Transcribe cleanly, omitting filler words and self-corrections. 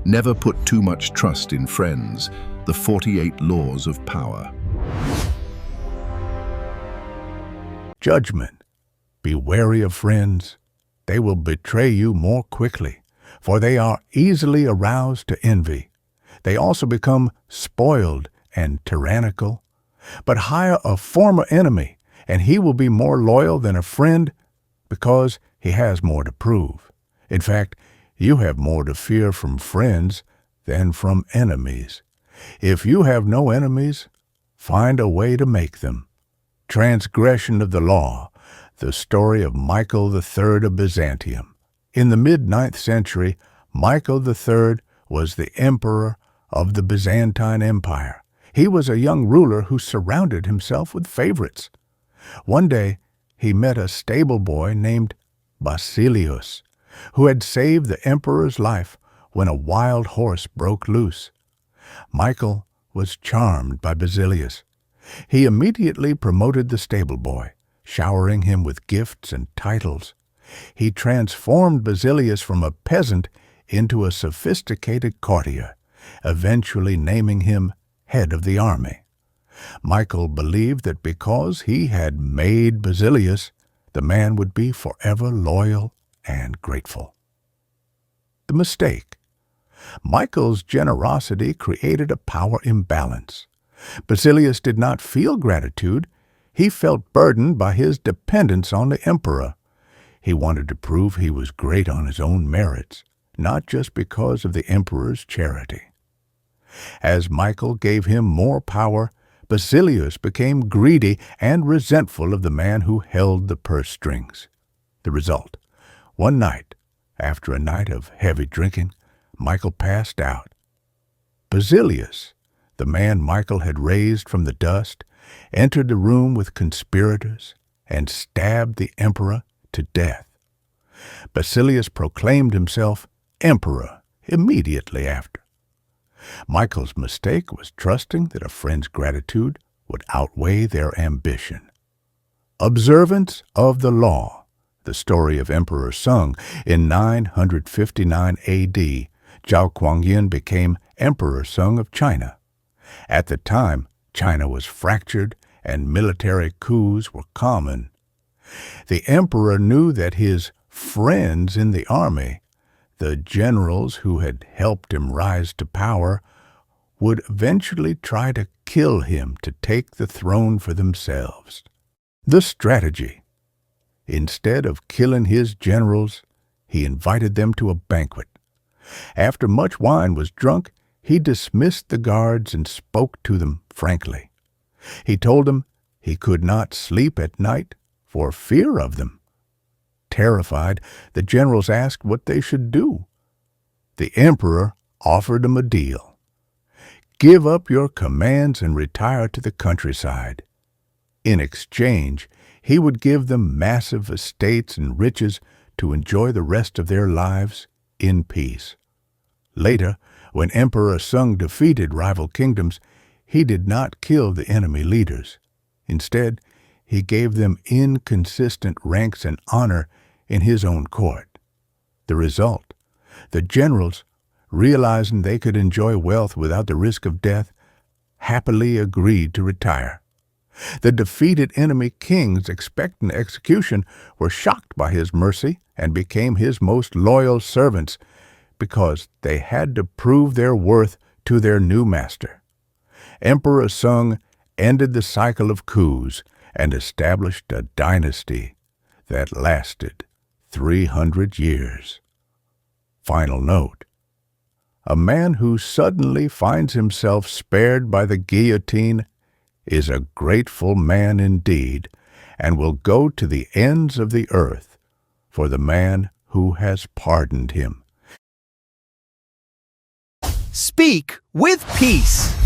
Never put too much trust in friends. The 48 Laws of Power. Judgment. Be wary of friends. They will betray you more quickly, for they are easily aroused to envy. They also become spoiled and tyrannical. But hire a former enemy, and he will be more loyal than a friend because he has more to prove. In fact, you have more to fear from friends than from enemies. If you have no enemies, find a way to make them. Transgression of the law, the story of Michael III of Byzantium. In the mid-9th century, Michael III was the emperor of the Byzantine Empire. He was a young ruler who surrounded himself with favorites. One day, he met a stable boy named Basilius, who had saved the emperor's life when a wild horse broke loose. Michael was charmed by Basilius. He immediately promoted the stable boy, showering him with gifts and titles. He transformed Basilius from a peasant into a sophisticated courtier, eventually naming him head of the army. Michael believed that because he had made Basilius, the man would be forever loyal and grateful. The mistake. Michael's generosity created a power imbalance. Basilius did not feel gratitude. He felt burdened by his dependence on the emperor. He wanted to prove he was great on his own merits, not just because of the emperor's charity. As Michael gave him more power, Basilius became greedy and resentful of the man who held the purse strings. The result: one night, after a night of heavy drinking, Michael passed out. Basilius, the man Michael had raised from the dust, entered the room with conspirators and stabbed the emperor to death. Basilius proclaimed himself emperor immediately after. Michael's mistake was trusting that a friend's gratitude would outweigh their ambition. Observance of the law. The story of Emperor Sung. In 959 A.D., Zhao Guangyin became Emperor Sung of China. At the time, China was fractured and military coups were common. The emperor knew that his friends in the army, the generals who had helped him rise to power, would eventually try to kill him to take the throne for themselves. The strategy. Instead of killing his generals, he invited them to a banquet. After much wine was drunk, he dismissed the guards and spoke to them frankly. He told them he could not sleep at night for fear of them. Terrified, the generals asked what they should do. The emperor offered them a deal. Give up your commands and retire to the countryside. In exchange, he would give them massive estates and riches to enjoy the rest of their lives in peace. Later, when Emperor Sung defeated rival kingdoms, he did not kill the enemy leaders. Instead, he gave them inconsistent ranks and honor in his own court. The result: the generals, realizing they could enjoy wealth without the risk of death, happily agreed to retire. The defeated enemy kings expecting execution were shocked by his mercy and became his most loyal servants because they had to prove their worth to their new master. Emperor Sung ended the cycle of coups and established a dynasty that lasted 300 years. Final note: a man who suddenly finds himself spared by the guillotine is a grateful man indeed, and will go to the ends of the earth for the man who has pardoned him. Speak with peace.